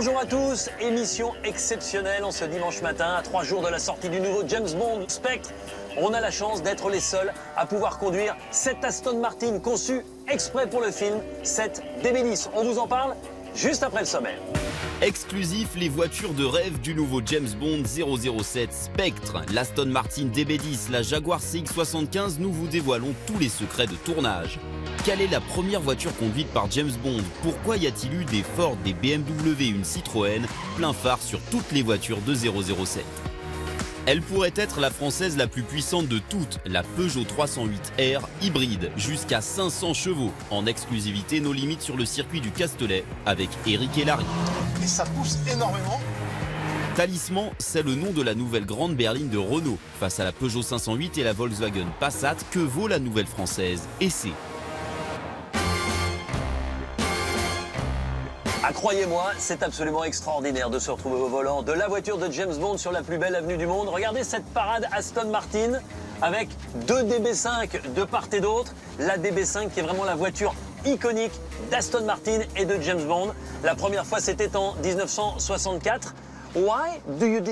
Bonjour à tous, émission exceptionnelle en ce dimanche matin, à 3 jours de la sortie du nouveau James Bond Spectre. On a la chance d'être les seuls à pouvoir conduire cette Aston Martin conçue exprès pour le film, cette DB10. On vous en parle juste après le sommaire. Exclusif, les voitures de rêve du nouveau James Bond 007 Spectre. L'Aston Martin DB10, la Jaguar CX-75, nous vous dévoilons tous les secrets de tournage. Quelle est la première voiture conduite par James Bond? Pourquoi y a-t-il eu des Ford, des BMW, une Citroën, plein phare sur toutes les voitures de 007? Elle pourrait être la française la plus puissante de toutes, la Peugeot 308R hybride, jusqu'à 500 chevaux. En exclusivité, nos limites sur le circuit du Castellet avec Eric et Larry. Et ça pousse énormément. Talisman, c'est le nom de la nouvelle grande berline de Renault. Face à la Peugeot 508 et la Volkswagen Passat, que vaut la nouvelle française? Essai. Ah, croyez-moi, c'est absolument extraordinaire de se retrouver au volant de la voiture de James Bond sur la plus belle avenue du monde. Regardez cette parade Aston Martin avec deux DB5 de part et d'autre. La DB5 qui est vraiment la voiture iconique d'Aston Martin et de James Bond. La première fois, c'était en 1964.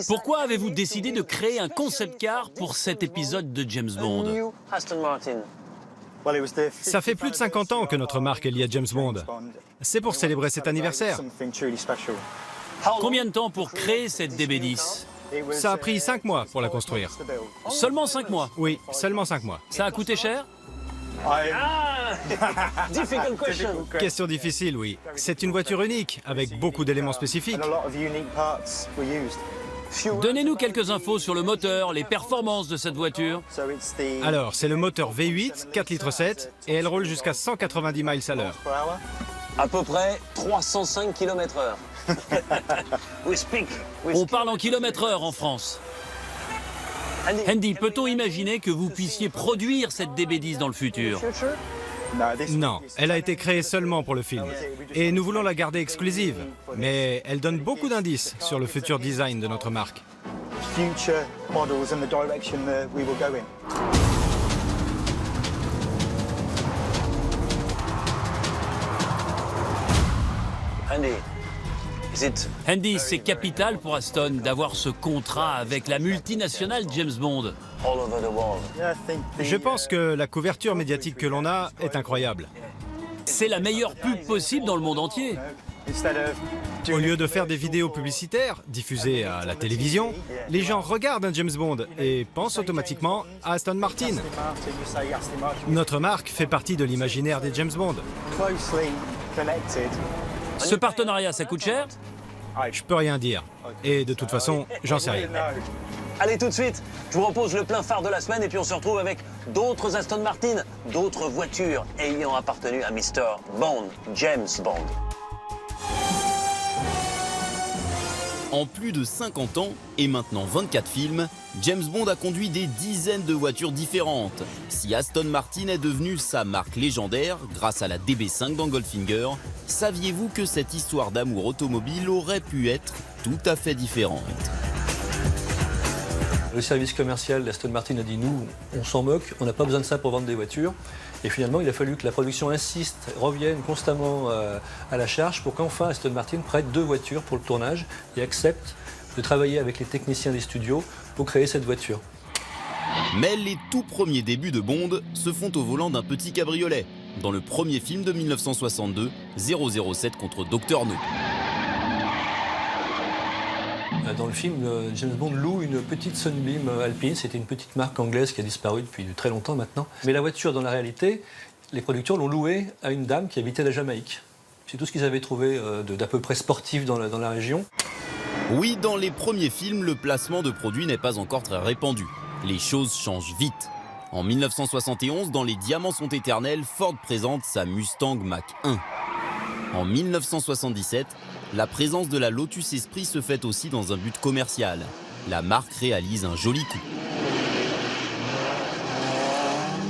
Pourquoi avez-vous décidé de créer un concept car pour cet épisode de James Bond? Aston Martin. Ça fait plus de 50 ans que notre marque est liée à James Bond. C'est pour célébrer cet anniversaire. Combien de temps pour créer cette DB10? Ça a pris 5 mois pour la construire. Seulement 5 mois. Oui, seulement 5 mois. Ça a coûté cher? Ah Difficult question. Question difficile, oui. C'est une voiture unique, avec beaucoup d'éléments spécifiques. Donnez-nous quelques infos sur le moteur, les performances de cette voiture. Alors, c'est le moteur V8, 4,7 litres, et elle roule jusqu'à 190 miles à l'heure. À peu près 305 km/h. On parle en kilomètres-heure en France. Andy, peut-on imaginer que vous puissiez produire cette DB10 dans le futur? Non, elle a été créée seulement pour le film. Et nous voulons la garder exclusive. Mais elle donne beaucoup d'indices sur le futur design de notre marque. Andy, c'est capital pour Aston d'avoir ce contrat avec la multinationale James Bond. Je pense que la couverture médiatique que l'on a est incroyable. C'est la meilleure pub possible dans le monde entier. Au lieu de faire des vidéos publicitaires diffusées à la télévision, les gens regardent un James Bond et pensent automatiquement à Aston Martin. Notre marque fait partie de l'imaginaire des James Bond. Ce partenariat, ça coûte cher? Je peux rien dire. Et de toute façon, j'en sais rien. Allez, tout de suite, je vous repose le plein phare de la semaine et puis on se retrouve avec d'autres Aston Martin, d'autres voitures ayant appartenu à Mr. Bond, James Bond. En plus de 50 ans et maintenant 24 films, James Bond a conduit des dizaines de voitures différentes. Si Aston Martin est devenue sa marque légendaire grâce à la DB5 dans Goldfinger, saviez-vous que cette histoire d'amour automobile aurait pu être tout à fait différente? Le service commercial d'Aston Martin a dit nous, on s'en moque, on n'a pas besoin de ça pour vendre des voitures. Et finalement, il a fallu que la production insiste, revienne constamment à la charge pour qu'enfin Aston Martin prête 2 voitures pour le tournage et accepte de travailler avec les techniciens des studios pour créer cette voiture. Mais les tout premiers débuts de Bond se font au volant d'un petit cabriolet, dans le premier film de 1962, 007 contre Dr No. Dans le film, James Bond loue une petite Sunbeam Alpine. C'était une petite marque anglaise qui a disparu depuis très longtemps maintenant. Mais la voiture, dans la réalité, les producteurs l'ont louée à une dame qui habitait la Jamaïque. C'est tout ce qu'ils avaient trouvé d'à peu près sportif dans la région. Oui, dans les premiers films, le placement de produits n'est pas encore très répandu. Les choses changent vite. En 1971, dans Les Diamants sont éternels, Ford présente sa Mustang Mach-1. En 1977, la présence de la Lotus Esprit se fait aussi dans un but commercial. La marque réalise un joli coup.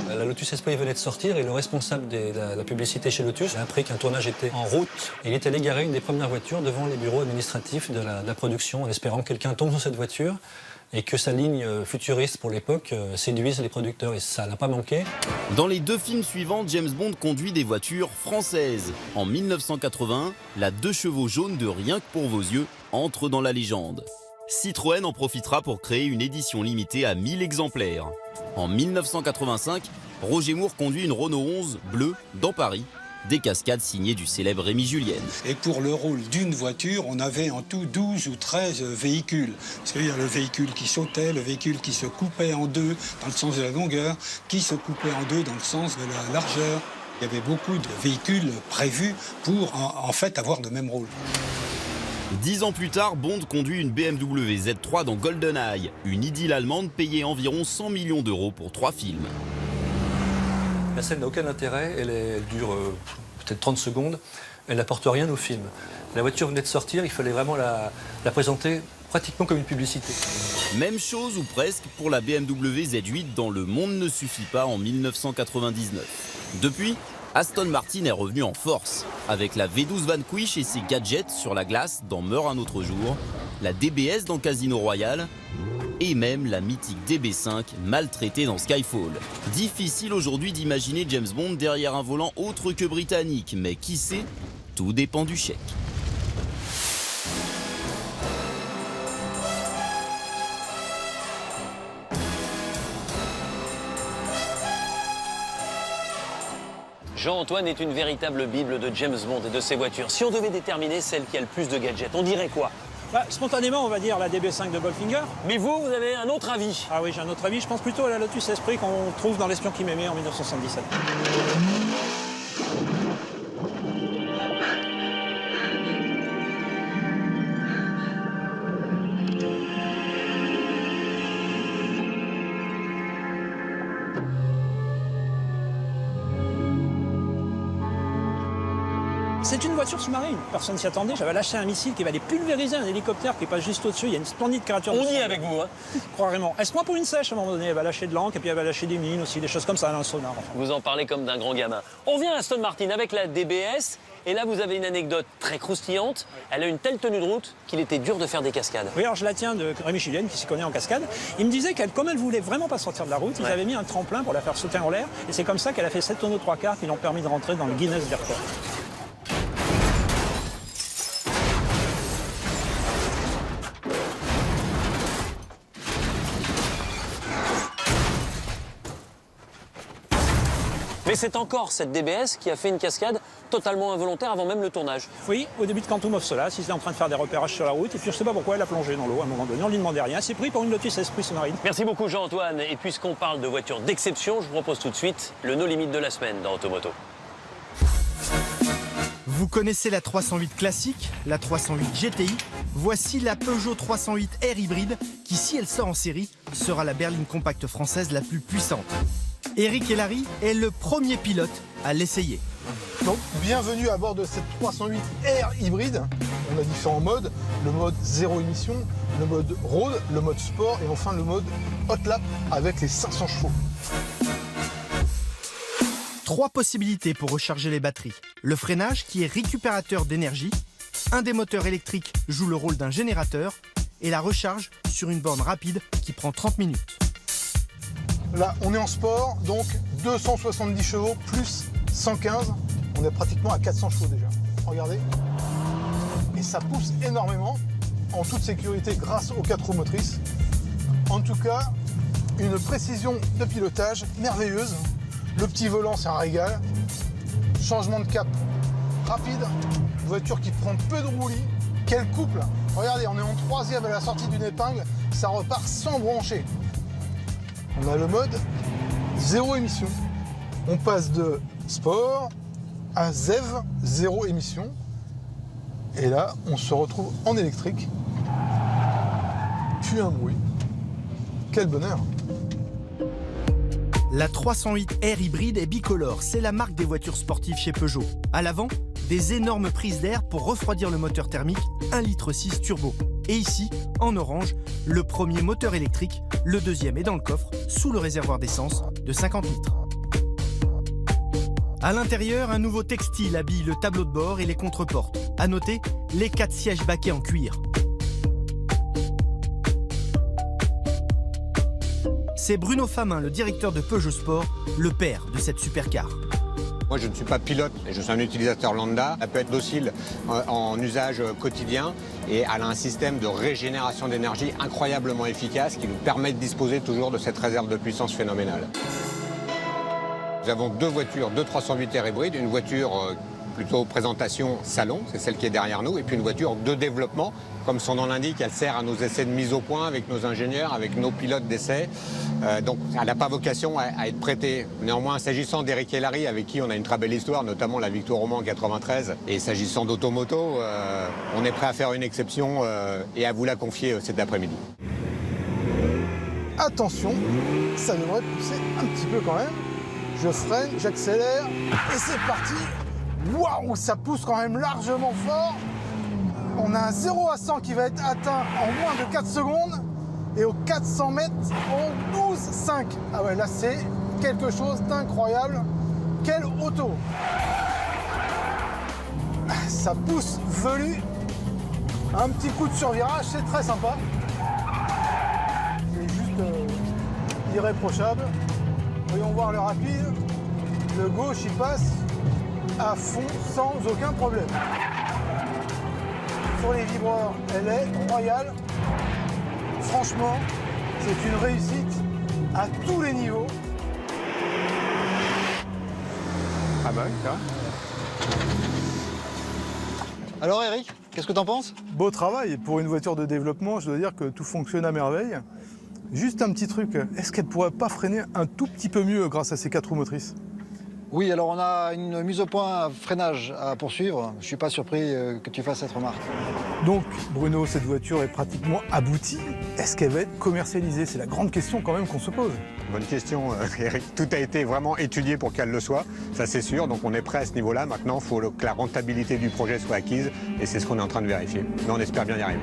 La Lotus Esprit venait de sortir et le responsable de la publicité chez Lotus a appris qu'un tournage était en route. Il est allé garer une des premières voitures devant les bureaux administratifs de la production en espérant que quelqu'un tombe sur cette voiture et que sa ligne futuriste pour l'époque séduise les producteurs. Et ça n'a pas manqué. Dans les 2 films suivants, James Bond conduit des voitures françaises. En 1981, la 2 chevaux jaune de Rien que pour vos yeux entre dans la légende. Citroën en profitera pour créer une édition limitée à 1000 exemplaires. En 1985, Roger Moore conduit une Renault 11 bleue dans Paris. Des cascades signées du célèbre Rémi Julienne. Et pour le rôle d'une voiture, on avait en tout 12 ou 13 véhicules. Parce qu'il y a le véhicule qui sautait, le véhicule qui se coupait en deux dans le sens de la longueur, qui se coupait en deux dans le sens de la largeur. Il y avait beaucoup de véhicules prévus pour en fait avoir le même rôle. 10 ans plus tard, Bond conduit une BMW Z3 dans GoldenEye, une idylle allemande payée environ 100 millions d'euros pour 3 films. La scène n'a aucun intérêt, elle dure peut-être 30 secondes, elle n'apporte rien au film. La voiture venait de sortir, il fallait vraiment la présenter pratiquement comme une publicité. Même chose ou presque pour la BMW Z8 dans Le Monde ne suffit pas en 1999. Depuis, Aston Martin est revenu en force, avec la V12 Vanquish et ses gadgets sur la glace dans Meurt un autre jour, la DBS dans Casino Royale, et même la mythique DB5 maltraitée dans Skyfall. Difficile aujourd'hui d'imaginer James Bond derrière un volant autre que britannique, mais qui sait, tout dépend du chèque. Jean-Antoine est une véritable bible de James Bond et de ses voitures. Si on devait déterminer celle qui a le plus de gadgets, on dirait quoi? Spontanément, on va dire la DB5 de Goldfinger. Mais vous avez un autre avis? Ah oui, j'ai un autre avis. Je pense plutôt à la Lotus Esprit qu'on trouve dans L'espion qui m'aimait en 1977. C'est une voiture sous-marine, personne s'y attendait. J'avais lâché un missile qui va aller pulvériser un hélicoptère qui passe juste au-dessus. Il y a une splendide créature. On y est avec vous, hein? Crois-vraiment. Elle se prend pour une sèche à un moment donné. Elle va lâcher de l'encre et puis elle va lâcher des mines aussi, des choses comme ça dans le sonar. Enfin. Vous en parlez comme d'un grand gamin. On vient à Aston Martin avec la DBS. Et là, vous avez une anecdote très croustillante. Elle a une telle tenue de route qu'il était dur de faire des cascades. Oui, alors je la tiens de Rémi Julienne, qui s'y connaît en cascade. Il me disait qu'elle, comme elle voulait vraiment pas sortir de la route, ils avaient mis un tremplin pour la faire sauter en l'air. Et c'est comme ça qu'elle a fait 7 tonneaux 3/4 qui l'ont permis de rentrer dans le Guinness des records. Mais c'est encore cette DBS qui a fait une cascade totalement involontaire avant même le tournage. Oui, au début de Quantum of Solace, il était en train de faire des repérages sur la route et puis je sais pas pourquoi elle a plongé dans l'eau à un moment donné. On lui demandait rien. C'est pris pour une Lotus Esprit sous-marine. Merci beaucoup Jean-Antoine. Et puisqu'on parle de voitures d'exception, je vous propose tout de suite le No Limit de la semaine dans Automoto. Vous connaissez la 308 classique, la 308 GTI. Voici la Peugeot 308 R hybride qui, si elle sort en série, sera la berline compacte française la plus puissante. Eric Hellary est le premier pilote à l'essayer. Donc, bienvenue à bord de cette 308 R hybride. On a différents modes, le mode zéro émission, le mode road, le mode sport et enfin le mode hot lap avec les 500 chevaux. 3 possibilités pour recharger les batteries. Le freinage qui est récupérateur d'énergie, un des moteurs électriques joue le rôle d'un générateur et la recharge sur une borne rapide qui prend 30 minutes. Là, on est en sport, donc 270 chevaux plus 115. On est pratiquement à 400 chevaux déjà. Regardez. Et ça pousse énormément, en toute sécurité grâce aux 4 roues motrices. En tout cas, une précision de pilotage merveilleuse. Le petit volant, c'est un régal. Changement de cap rapide. Une voiture qui prend peu de roulis. Quel couple! Regardez, on est en 3e à la sortie d'une épingle. Ça repart sans brancher. On a le mode zéro émission. On passe de sport à ZEV, zéro émission. Et là, on se retrouve en électrique. Plus un bruit. Quel bonheur! La 308 R hybride est bicolore, c'est la marque des voitures sportives chez Peugeot. À l'avant, des énormes prises d'air pour refroidir le moteur thermique 1,6 litre turbo. Et ici, en orange, le premier moteur électrique, le deuxième est dans le coffre, sous le réservoir d'essence de 50 litres. À l'intérieur, un nouveau textile habille le tableau de bord et les contreportes. À noter, les 4 sièges baquets en cuir. C'est Bruno Famin, le directeur de Peugeot Sport, le père de cette supercar. Moi, je ne suis pas pilote, je suis un utilisateur lambda. Elle peut être docile en usage quotidien et elle a un système de régénération d'énergie incroyablement efficace qui nous permet de disposer toujours de cette réserve de puissance phénoménale. Nous avons deux voitures, deux 308 R hybrides, une voiture plutôt présentation salon, c'est celle qui est derrière nous, et puis une voiture de développement. Comme son nom l'indique, elle sert à nos essais de mise au point avec nos ingénieurs, avec nos pilotes d'essai. Donc elle n'a pas vocation à être prêtée. Néanmoins, s'agissant d'Eric et Larry, avec qui on a une très belle histoire, notamment la victoire au Mans en 93, et s'agissant d'Automoto, on est prêt à faire une exception et à vous la confier cet après-midi. Attention, ça devrait pousser un petit peu quand même. Je freine, j'accélère, et c'est parti. Waouh, ça pousse quand même largement fort. On a un 0 à 100 qui va être atteint en moins de 4 secondes. Et aux 400 mètres, en 12,5. Ah ouais, là c'est quelque chose d'incroyable. Quelle auto! Ça pousse velu. Un petit coup de survirage, c'est très sympa. C'est juste irréprochable. Voyons voir le rapide. Le gauche, il passe à fond sans aucun problème. Sur les vibreurs, elle est royale. Franchement, c'est une réussite à tous les niveaux. Ah bah oui, ça va. Alors Eric, qu'est-ce que t'en penses? Beau travail. Pour une voiture de développement, je dois dire que tout fonctionne à merveille. Juste un petit truc, est-ce qu'elle pourrait pas freiner un tout petit peu mieux grâce à ses 4 roues motrices? Oui, alors on a une mise au point à freinage à poursuivre. Je suis pas surpris que tu fasses cette remarque. Donc, Bruno, cette voiture est pratiquement aboutie. Est-ce qu'elle va être commercialisée? C'est la grande question quand même qu'on se pose. Bonne question, Eric. Tout a été vraiment étudié pour qu'elle le soit, ça c'est sûr. Donc on est prêt à ce niveau-là. Maintenant, il faut que la rentabilité du projet soit acquise et c'est ce qu'on est en train de vérifier. Mais on espère bien y arriver.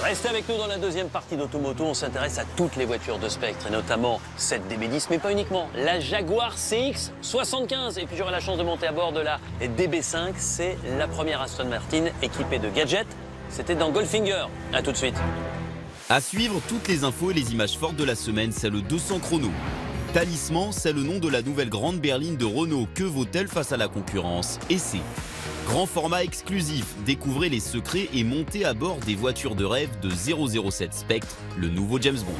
Restez avec nous dans la deuxième partie d'Automoto. On s'intéresse à toutes les voitures de Spectre, et notamment cette DB10, mais pas uniquement. La Jaguar CX-75. Et puis j'aurai la chance de monter à bord de la DB5. C'est la première Aston Martin équipée de gadgets. C'était dans Goldfinger. A tout de suite. À suivre, toutes les infos et les images fortes de la semaine, c'est le 200 chrono. Talisman, c'est le nom de la nouvelle grande berline de Renault. Que vaut-elle face à la concurrence? Essai. Grand format exclusif, découvrez les secrets et montez à bord des voitures de rêve de 007 Spectre, le nouveau James Bond.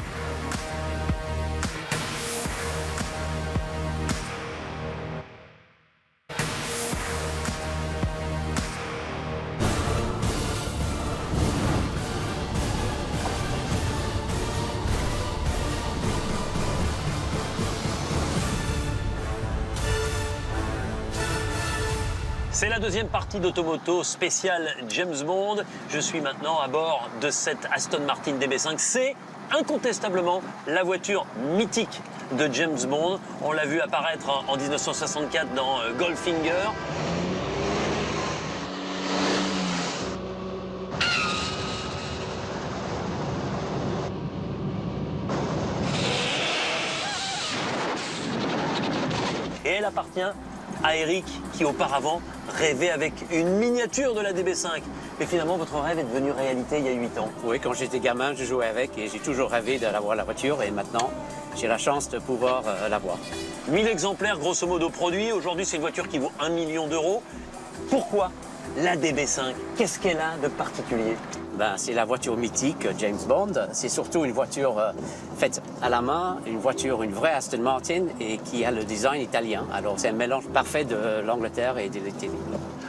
C'est la deuxième partie d'Automoto spéciale James Bond. Je suis maintenant à bord de cette Aston Martin DB5. C'est incontestablement la voiture mythique de James Bond. On l'a vu apparaître en 1964 dans Goldfinger. Et elle appartient à Eric qui auparavant rêvait avec une miniature de la DB5. Mais finalement, votre rêve est devenu réalité il y a 8 ans. Oui, quand j'étais gamin, je jouais avec et j'ai toujours rêvé d'avoir la voiture et maintenant, j'ai la chance de pouvoir l'avoir. 1000 exemplaires grosso modo produits. Aujourd'hui, c'est une voiture qui vaut 1 million d'euros. Pourquoi la DB5? Qu'est-ce qu'elle a de particulier? C'est la voiture mythique James Bond. C'est surtout une voiture faite à la main, une vraie Aston Martin et qui a le design italien. Alors c'est un mélange parfait de l'Angleterre et de l'Italie.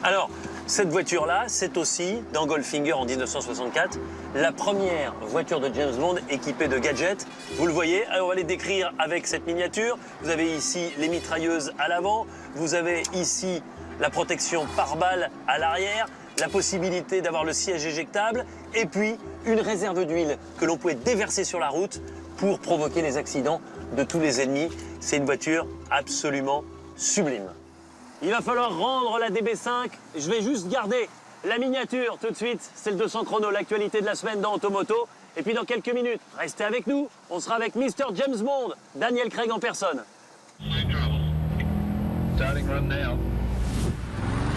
Alors, cette voiture-là, c'est aussi, dans Goldfinger en 1964, la première voiture de James Bond équipée de gadgets. Vous le voyez, alors on va les décrire avec cette miniature. Vous avez ici les mitrailleuses à l'avant, vous avez ici la protection pare-balles à l'arrière, la possibilité d'avoir le siège éjectable et puis une réserve d'huile que l'on pouvait déverser sur la route pour provoquer les accidents de tous les ennemis. C'est une voiture absolument sublime. Il va falloir rendre la DB5. Je vais juste garder la miniature tout de suite. C'est le 200 chrono, l'actualité de la semaine dans Automoto. Et puis dans quelques minutes, restez avec nous. On sera avec Mr. James Bond, Daniel Craig en personne.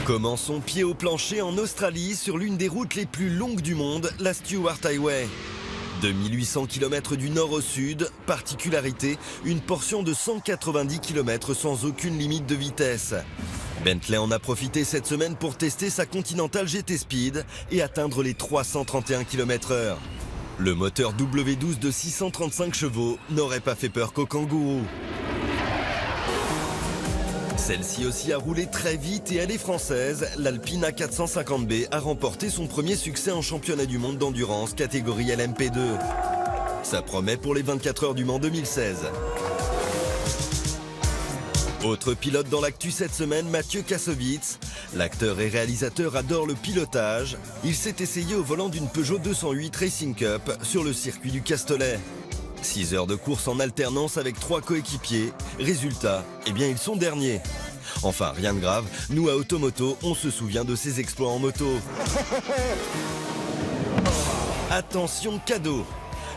Commençons pied au plancher en Australie sur l'une des routes les plus longues du monde, la Stuart Highway. 2800 km du nord au sud, particularité, une portion de 190 km sans aucune limite de vitesse. Bentley en a profité cette semaine pour tester sa Continental GT Speed et atteindre les 331 km/h. Le moteur W12 de 635 chevaux n'aurait pas fait peur qu'au kangourou. Celle-ci aussi a roulé très vite et elle est française. L'Alpine A450B a remporté son premier succès en championnat du monde d'endurance catégorie LMP2. Ça promet pour les 24 heures du Mans 2016. Autre pilote dans l'actu cette semaine, Mathieu Kassovitz. L'acteur et réalisateur adore le pilotage. Il s'est essayé au volant d'une Peugeot 208 Racing Cup sur le circuit du Castellet. 6 heures de course en alternance avec 3 coéquipiers. Résultat, eh bien ils sont derniers. Enfin, rien de grave, nous à Automoto, on se souvient de ses exploits en moto. Attention cadeau!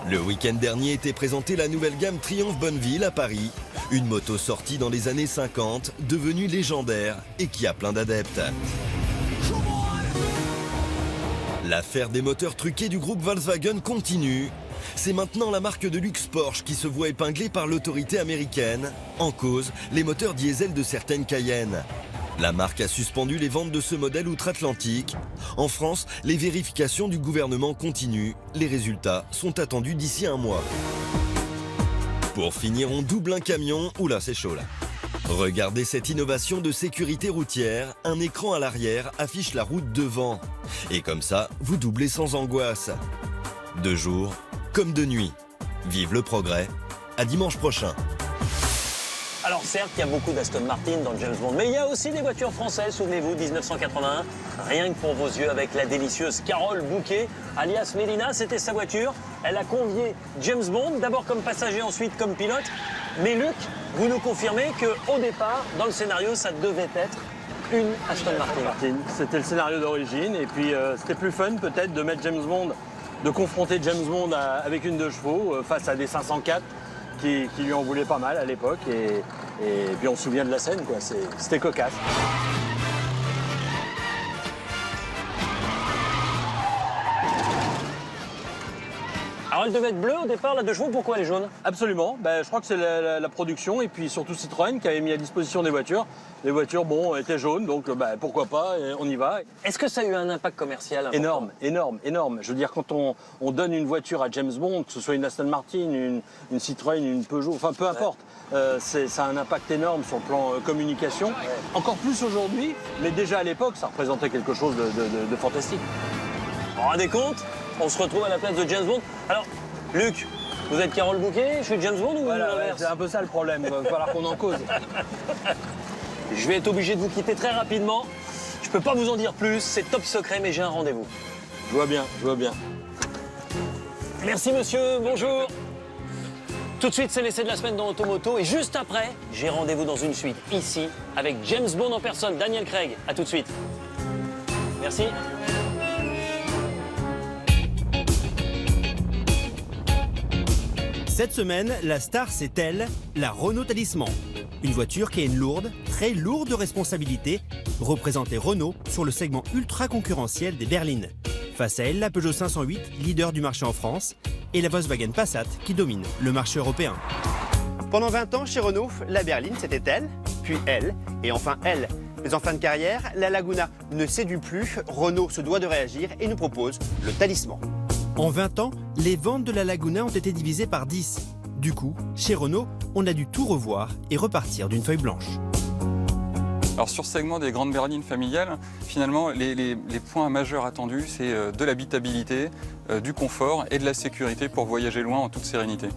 Le week-end dernier était présentée la nouvelle gamme Triumph Bonneville à Paris. Une moto sortie dans les années 50, devenue légendaire et qui a plein d'adeptes. L'affaire des moteurs truqués du groupe Volkswagen continue. C'est maintenant la marque de luxe Porsche qui se voit épinglée par l'autorité américaine. En cause, les moteurs diesel de certaines Cayenne. La marque a suspendu les ventes de ce modèle outre-Atlantique. En France, les vérifications du gouvernement continuent. Les résultats sont attendus d'ici un mois. Pour finir, on double un camion. Oula, c'est chaud là. Regardez cette innovation de sécurité routière. Un écran à l'arrière affiche la route devant. Et comme ça, vous doublez sans angoisse. De jour comme de nuit. Vive le progrès. À dimanche prochain. Alors certes, il y a beaucoup d'Aston Martin dans James Bond, mais il y a aussi des voitures françaises, souvenez-vous, 1981. Rien que pour vos yeux, avec la délicieuse Carole Bouquet, alias Mélina, c'était sa voiture. Elle a convié James Bond, d'abord comme passager, ensuite comme pilote. Mais Luc, vous nous confirmez qu'au départ, dans le scénario, ça devait être une Aston Martin. C'était le scénario d'origine, et puis c'était plus fun peut-être de mettre James Bond, de confronter James Bond avec une 2 chevaux face à des 504 qui lui en voulaient pas mal à l'époque. Et puis on se souvient de la scène, quoi. C'était cocasse. Alors elle devait être bleue au départ, la 2 chevaux, pourquoi elle est jaune? Absolument, je crois que c'est la production et puis surtout Citroën qui avait mis à disposition des voitures. Les voitures, bon, étaient jaunes, donc pourquoi pas, on y va. Est-ce que ça a eu un impact commercial important? Énorme. Je veux dire, quand on donne une voiture à James Bond, que ce soit une Aston Martin, une Citroën, une Peugeot, enfin peu importe, ça a un impact énorme sur le plan communication. Ouais. Encore plus aujourd'hui, mais déjà à l'époque, ça représentait quelque chose de fantastique. Vous vous rendez compte? On se retrouve à la place de James Bond. Alors, Luc, vous êtes Carole Bouquet, je suis James Bond ou voilà, c'est un peu ça le problème, il va falloir qu'on en cause. Je vais être obligé de vous quitter très rapidement. Je peux pas vous en dire plus, c'est top secret, mais j'ai un rendez-vous. Je vois bien. Merci monsieur, bonjour. Tout de suite, c'est l'essai de la semaine dans Automoto. Et juste après, j'ai rendez-vous dans une suite, ici, avec James Bond en personne, Daniel Craig. À tout de suite. Merci. Cette semaine, la star, c'est elle, la Renault Talisman. Une voiture qui a une lourde, très lourde responsabilité, représenter Renault sur le segment ultra concurrentiel des berlines. Face à elle, la Peugeot 508, leader du marché en France, et la Volkswagen Passat qui domine le marché européen. Pendant 20 ans, chez Renault, la berline, c'était elle, puis elle, et enfin elle. Mais en fin de carrière, la Laguna ne séduit plus, Renault se doit de réagir et nous propose le Talisman. En 20 ans, les ventes de la Laguna ont été divisées par 10. Du coup, chez Renault, on a dû tout revoir et repartir d'une feuille blanche. Alors sur ce segment des grandes berlines familiales, finalement, les points majeurs attendus, c'est de l'habitabilité, du confort et de la sécurité pour voyager loin en toute sérénité.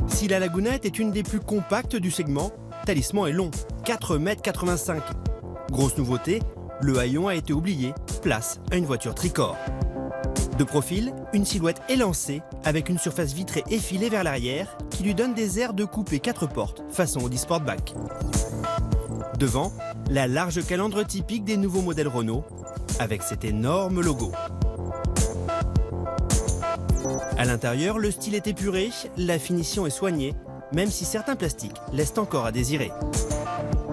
Si la Laguna était une des plus compactes du segment, Talisman est long, 4,85 m. Grosse nouveauté, le haillon a été oublié, place à une voiture tricorps. De profil, une silhouette élancée avec une surface vitrée effilée vers l'arrière qui lui donne des airs de coupé 4 portes façon Audi Sportback. Devant, la large calandre typique des nouveaux modèles Renault avec cet énorme logo. À l'intérieur, le style est épuré, la finition est soignée, même si certains plastiques laissent encore à désirer.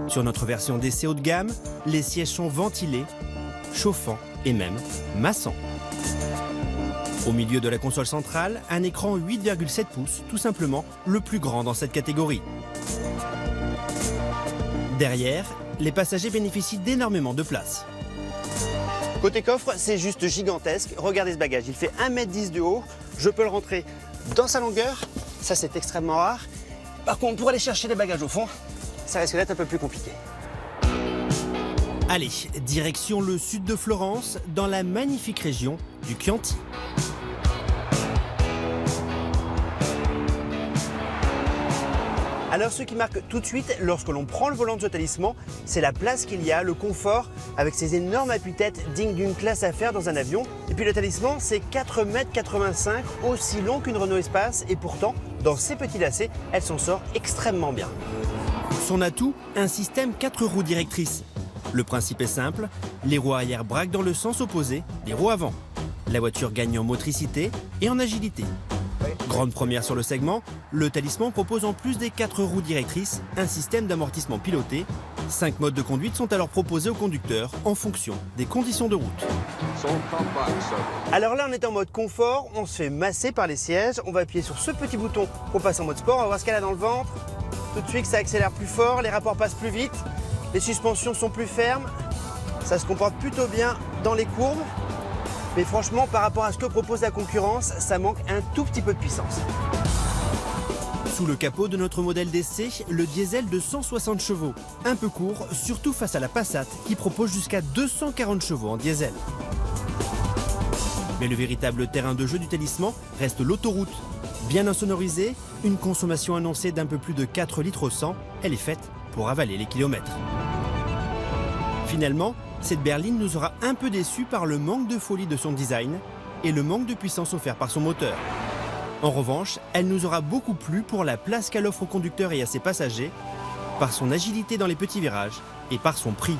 Sur notre version d'essai haut de gamme, les sièges sont ventilés, chauffants et même massants. Au milieu de la console centrale, un écran 8,7 pouces, tout simplement le plus grand dans cette catégorie. Derrière, les passagers bénéficient d'énormément de place. Côté coffre, c'est juste gigantesque. Regardez ce bagage, il fait 1,10 m de haut. Je peux le rentrer dans sa longueur. Ça, c'est extrêmement rare. Par contre, pour aller chercher les bagages au fond, ça risque d'être un peu plus compliqué. Allez, direction le sud de Florence, dans la magnifique région du Chianti. Alors ce qui marque tout de suite lorsque l'on prend le volant de ce talisman, c'est la place qu'il y a, le confort, avec ces énormes appuis-têtes dignes d'une classe affaires dans un avion. Et puis le talisman, c'est 4,85 m, aussi long qu'une Renault Espace, et pourtant, dans ces petits lacets, elle s'en sort extrêmement bien. Son atout, un système 4 roues directrices. Le principe est simple, les roues arrière braquent dans le sens opposé des roues avant. La voiture gagne en motricité et en agilité. Grande première sur le segment, le talisman propose en plus des 4 roues directrices un système d'amortissement piloté. 5 modes de conduite sont alors proposés au conducteur en fonction des conditions de route. Alors là, on est en mode confort, on se fait masser par les sièges, on va appuyer sur ce petit bouton pour passer en mode sport, on va voir ce qu'elle a dans le ventre. Tout de suite, ça accélère plus fort, les rapports passent plus vite, les suspensions sont plus fermes, ça se comporte plutôt bien dans les courbes. Mais franchement, par rapport à ce que propose la concurrence, ça manque un tout petit peu de puissance. Sous le capot de notre modèle d'essai, le diesel de 160 chevaux. Un peu court, surtout face à la Passat, qui propose jusqu'à 240 chevaux en diesel. Mais le véritable terrain de jeu du talisman reste l'autoroute. Bien insonorisée, une consommation annoncée d'un peu plus de 4 litres au 100, elle est faite pour avaler les kilomètres. Finalement, cette berline nous aura un peu déçus par le manque de folie de son design et le manque de puissance offert par son moteur. En revanche, elle nous aura beaucoup plu pour la place qu'elle offre au conducteur et à ses passagers, par son agilité dans les petits virages et par son prix.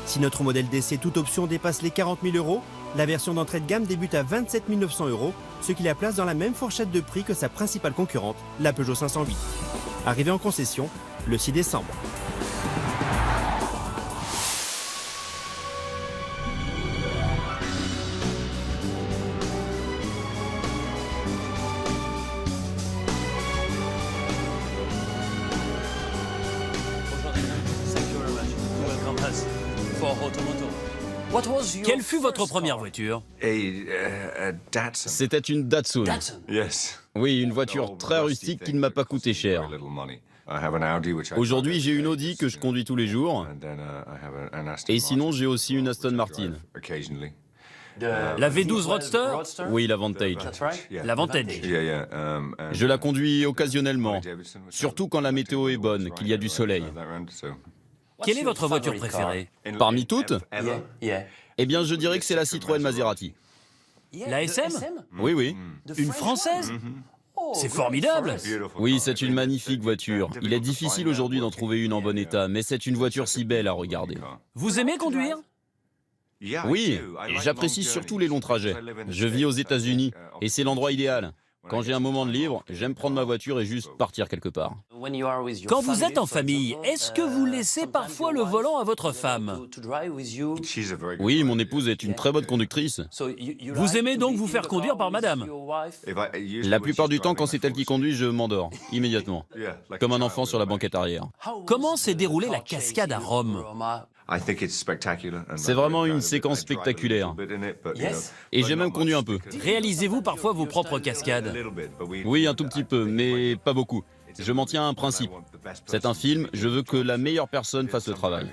Si notre modèle d'essai toute option dépasse les 40 000 €, la version d'entrée de gamme débute à 27 900 €, ce qui la place dans la même fourchette de prix que sa principale concurrente, la Peugeot 508. Arrivée en concession le 6 décembre. Quelle fut votre première voiture? C'était une Datsun. Oui, une voiture très rustique qui ne m'a pas coûté cher. Aujourd'hui, j'ai une Audi que je conduis tous les jours. Et sinon, j'ai aussi une Aston Martin. La V12 Roadster? Oui, la Vantage. La Vantage. Je la conduis occasionnellement, surtout quand la météo est bonne, qu'il y a du soleil. Quelle est votre voiture préférée? Parmi toutes? Eh bien, je dirais que c'est la Citroën Maserati. La SM? Oui, oui. Une française? C'est formidable! Oui, c'est une magnifique voiture. Il est difficile aujourd'hui d'en trouver une en bon état, mais c'est une voiture si belle à regarder. Vous aimez conduire? Oui, j'apprécie surtout les longs trajets. Je vis aux États-Unis et c'est l'endroit idéal. Quand j'ai un moment de libre, j'aime prendre ma voiture et juste partir quelque part. Quand vous êtes en famille, est-ce que vous laissez parfois le volant à votre femme? Oui, mon épouse est une très bonne conductrice. Vous aimez donc vous faire conduire par madame? La plupart du temps, quand c'est elle qui conduit, je m'endors, immédiatement. Comme un enfant sur la banquette arrière. Comment s'est déroulée la cascade à Rome? C'est vraiment une séquence spectaculaire. Et j'ai même conduit un peu. Réalisez-vous parfois vos propres cascades? Oui, un tout petit peu, mais pas beaucoup. Je m'en tiens à un principe. C'est un film, je veux que la meilleure personne fasse le travail.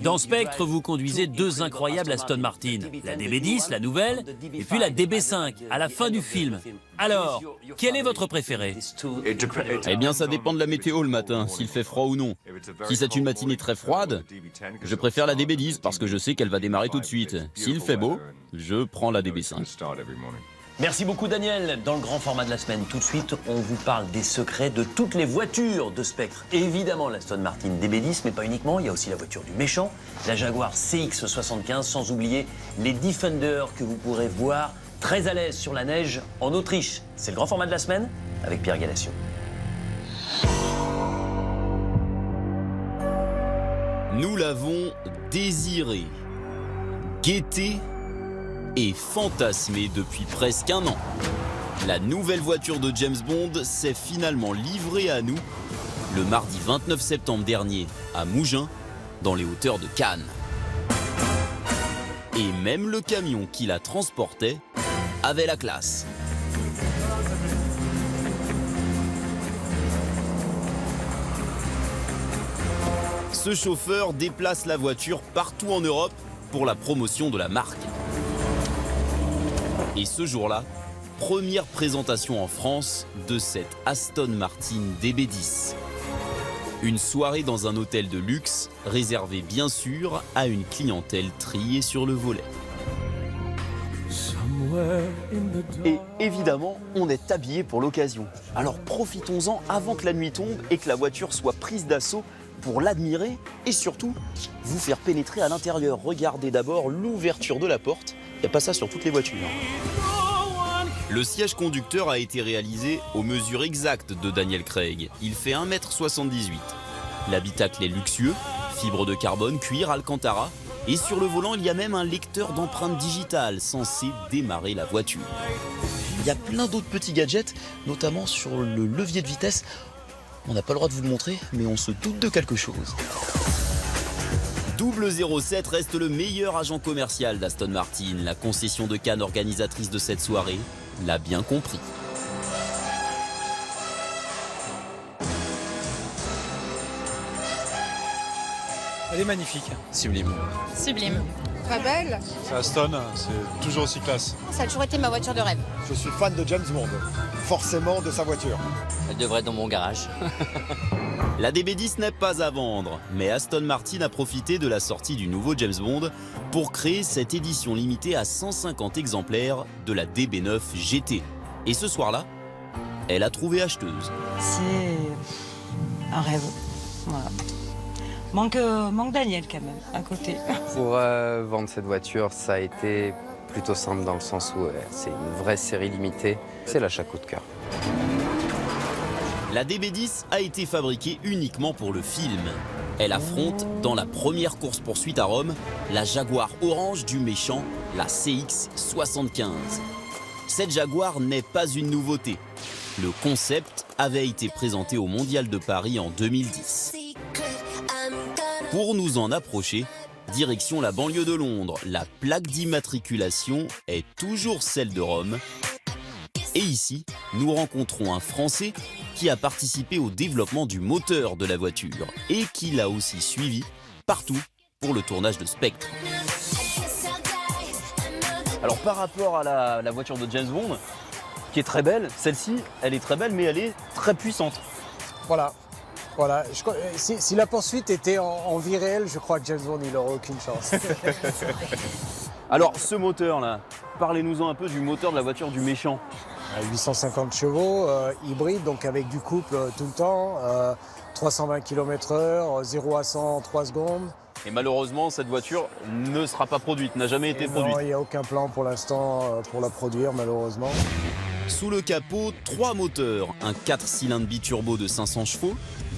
Dans Spectre, vous conduisez deux incroyables Aston Martin, la DB10, la nouvelle, et puis la DB5, à la fin du film. Alors, quel est votre préféré? Eh bien, ça dépend de la météo le matin, s'il fait froid ou non. Si c'est une matinée très froide, je préfère la DB10 parce que je sais qu'elle va démarrer tout de suite. S'il fait beau, je prends la DB5. Merci beaucoup Daniel. Dans le grand format de la semaine, tout de suite, on vous parle des secrets de toutes les voitures de Spectre. Évidemment l'Aston Martin DB10, mais pas uniquement, il y a aussi la voiture du méchant, la Jaguar CX-75, sans oublier les Defender que vous pourrez voir très à l'aise sur la neige en Autriche. C'est le grand format de la semaine avec Pierre Galassio. Nous l'avons désiré, guetté, et fantasmée depuis presque un an. La nouvelle voiture de James Bond s'est finalement livrée à nous le mardi 29 septembre dernier à Mougins, dans les hauteurs de Cannes. Et même le camion qui la transportait avait la classe. Ce chauffeur déplace la voiture partout en Europe pour la promotion de la marque. Et ce jour-là, première présentation en France de cette Aston Martin DB10. Une soirée dans un hôtel de luxe, réservée bien sûr à une clientèle triée sur le volet. Et évidemment, on est habillé pour l'occasion. Alors profitons-en avant que la nuit tombe et que la voiture soit prise d'assaut pour l'admirer et surtout vous faire pénétrer à l'intérieur. Regardez d'abord l'ouverture de la porte. Il n'y a pas ça sur toutes les voitures. Le siège conducteur a été réalisé aux mesures exactes de Daniel Craig. Il fait 1,78 m. L'habitacle est luxueux, fibre de carbone, cuir, alcantara. Et sur le volant, il y a même un lecteur d'empreintes digitales censé démarrer la voiture. Il y a plein d'autres petits gadgets, notamment sur le levier de vitesse. On n'a pas le droit de vous le montrer, mais on se doute de quelque chose. 007 reste le meilleur agent commercial d'Aston Martin. La concession de Cannes organisatrice de cette soirée l'a bien compris. Elle est magnifique. Sublime. Sublime. Très belle. C'est Aston, c'est toujours aussi classe. Ça a toujours été ma voiture de rêve. Je suis fan de James Bond, forcément de sa voiture. Elle devrait être dans mon garage. La DB10 n'est pas à vendre, mais Aston Martin a profité de la sortie du nouveau James Bond pour créer cette édition limitée à 150 exemplaires de la DB9 GT. Et ce soir-là, elle a trouvé acheteuse. C'est un rêve. Voilà. Manque Daniel quand même, à côté. Pour vendre cette voiture, ça a été plutôt simple dans le sens où c'est une vraie série limitée. C'est l'achat coup de cœur. La DB10 a été fabriquée uniquement pour le film. Elle affronte, dans la première course-poursuite à Rome, la Jaguar orange du méchant, la CX-75. Cette Jaguar n'est pas une nouveauté. Le concept avait été présenté au Mondial de Paris en 2010. Pour nous en approcher, direction la banlieue de Londres. La plaque d'immatriculation est toujours celle de Rome. Et ici, nous rencontrons un Français qui a participé au développement du moteur de la voiture et qui l'a aussi suivi partout pour le tournage de Spectre. Alors par rapport à la voiture de James Bond, qui est très belle, celle-ci, elle est très belle, mais elle est très puissante. Voilà. Voilà. Si la poursuite était en vie réelle, je crois que James Bond, il n'aurait aucune chance. Alors ce moteur-là, parlez-nous-en un peu du moteur de la voiture du méchant. 850 chevaux, hybride, donc avec du couple tout le temps, 320 km/h, 0 à 100 en 3 secondes. Et malheureusement, cette voiture ne sera pas produite, n'a jamais été produite. Non, il n'y a aucun plan pour l'instant pour la produire, malheureusement. Sous le capot, 3 moteurs, un 4 cylindres biturbo de 500 chevaux,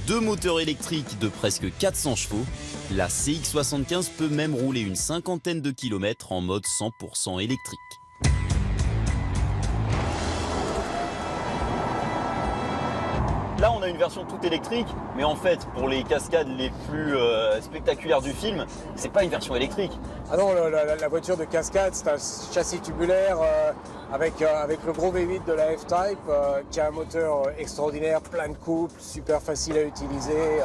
2 moteurs électriques de presque 400 chevaux. La CX-75 peut même rouler une cinquantaine de kilomètres en mode 100% électrique. Là, on a une version toute électrique, mais en fait, pour les cascades les plus spectaculaires du film, c'est pas une version électrique. Ah non, la voiture de cascade, c'est un châssis tubulaire avec le gros V8 de la F-Type, qui a un moteur extraordinaire, plein de couple, super facile à utiliser.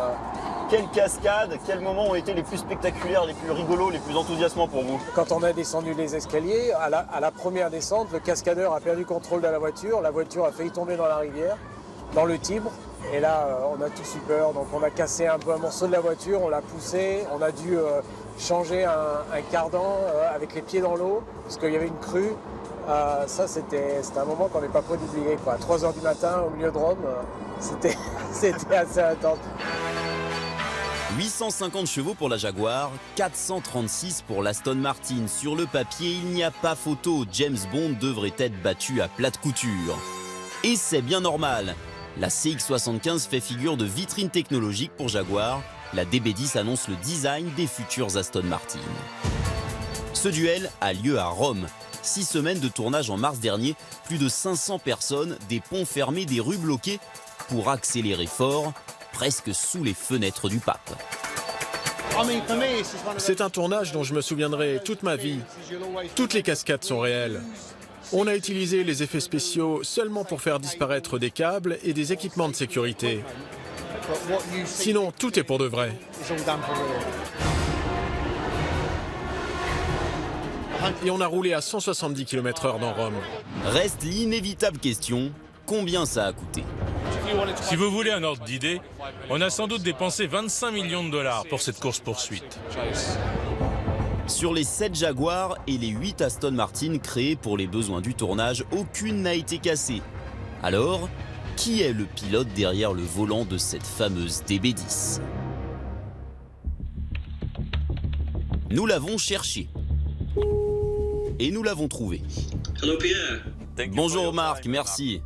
Quelles cascades, quels moments ont été les plus spectaculaires, les plus rigolos, les plus enthousiasmants pour vous? Quand on a descendu les escaliers, à la première descente, le cascadeur a perdu contrôle de la voiture a failli tomber dans la rivière, dans le Tibre. Et là, on a tout eu peur, donc on a cassé un peu un morceau de la voiture, on l'a poussé, on a dû changer un cardan avec les pieds dans l'eau, parce qu'il y avait une crue. Ça, c'était un moment qu'on n'est pas prêt d'oublier. À 3 h du matin, au milieu de Rome, c'était assez intense. 850 chevaux pour la Jaguar, 436 pour l'Aston Martin. Sur le papier, il n'y a pas photo, James Bond devrait être battu à plate couture. Et c'est bien normal. La CX-75 fait figure de vitrine technologique pour Jaguar. La DB10 annonce le design des futurs Aston Martin. Ce duel a lieu à Rome. 6 semaines de tournage en mars dernier, plus de 500 personnes, des ponts fermés, des rues bloquées, pour accélérer fort, presque sous les fenêtres du pape. C'est un tournage dont je me souviendrai toute ma vie. Toutes les cascades sont réelles. On a utilisé les effets spéciaux seulement pour faire disparaître des câbles et des équipements de sécurité. Sinon, tout est pour de vrai. Et on a roulé à 170 km/h dans Rome. Reste l'inévitable question, combien ça a coûté? Si vous voulez un ordre d'idée, on a sans doute dépensé 25 millions de dollars pour cette course-poursuite. Sur les 7 Jaguars et les 8 Aston Martin créés pour les besoins du tournage, aucune n'a été cassée. Alors, qui est le pilote derrière le volant de cette fameuse DB10? Nous l'avons cherché. Et nous l'avons trouvé. Bonjour Marc, merci.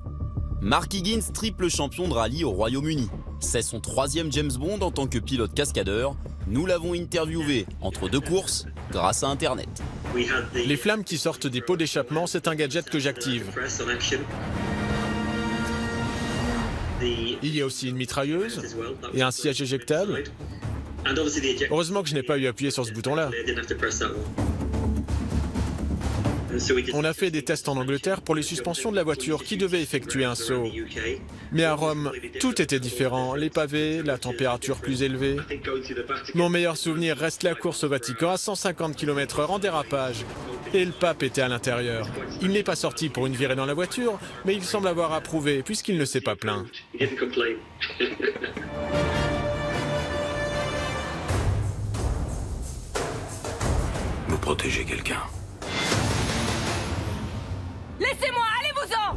Mark Higgins, triple champion de rallye au Royaume-Uni. C'est son 3e James Bond en tant que pilote cascadeur. Nous l'avons interviewé entre 2 courses grâce à Internet. Les flammes qui sortent des pots d'échappement, c'est un gadget que j'active. Il y a aussi une mitrailleuse et un siège éjectable. Heureusement que je n'ai pas eu à appuyer sur ce bouton-là. On a fait des tests en Angleterre pour les suspensions de la voiture qui devait effectuer un saut. Mais à Rome, tout était différent. Les pavés, la température plus élevée. Mon meilleur souvenir reste la course au Vatican à 150 km/h en dérapage. Et le pape était à l'intérieur. Il n'est pas sorti pour une virée dans la voiture, mais il semble avoir approuvé puisqu'il ne s'est pas plaint. Vous protégez quelqu'un. Laissez-moi, allez-vous-en!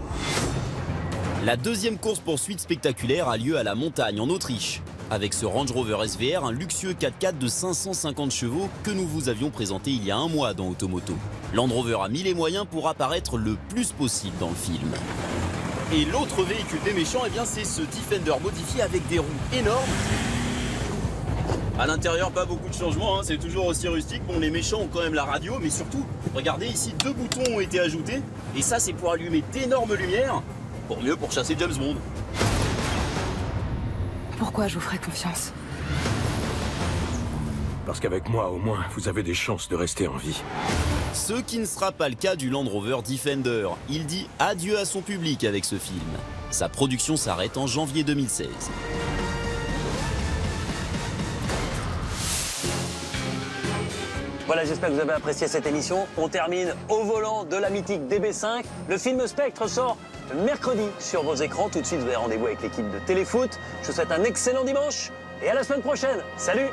La 2e course-poursuite spectaculaire a lieu à la montagne en Autriche, avec ce Range Rover SVR, un luxueux 4x4 de 550 chevaux que nous vous avions présenté il y a un mois dans Automoto. Land Rover a mis les moyens pour apparaître le plus possible dans le film. Et l'autre véhicule des méchants, eh bien, c'est ce Defender modifié avec des roues énormes. À l'intérieur, pas beaucoup de changements, hein, c'est toujours aussi rustique. Bon, les méchants ont quand même la radio, mais surtout, regardez ici, 2 boutons ont été ajoutés. Et ça, c'est pour allumer d'énormes lumières, pour mieux pourchasser James Bond. Pourquoi je vous ferai confiance? Parce qu'avec moi, au moins, vous avez des chances de rester en vie. Ce qui ne sera pas le cas du Land Rover Defender. Il dit adieu à son public avec ce film. Sa production s'arrête en janvier 2016. Voilà, j'espère que vous avez apprécié cette émission. On termine au volant de la mythique DB5. Le film Spectre sort mercredi sur vos écrans. Tout de suite, vous avez rendez-vous avec l'équipe de Téléfoot. Je vous souhaite un excellent dimanche et à la semaine prochaine. Salut!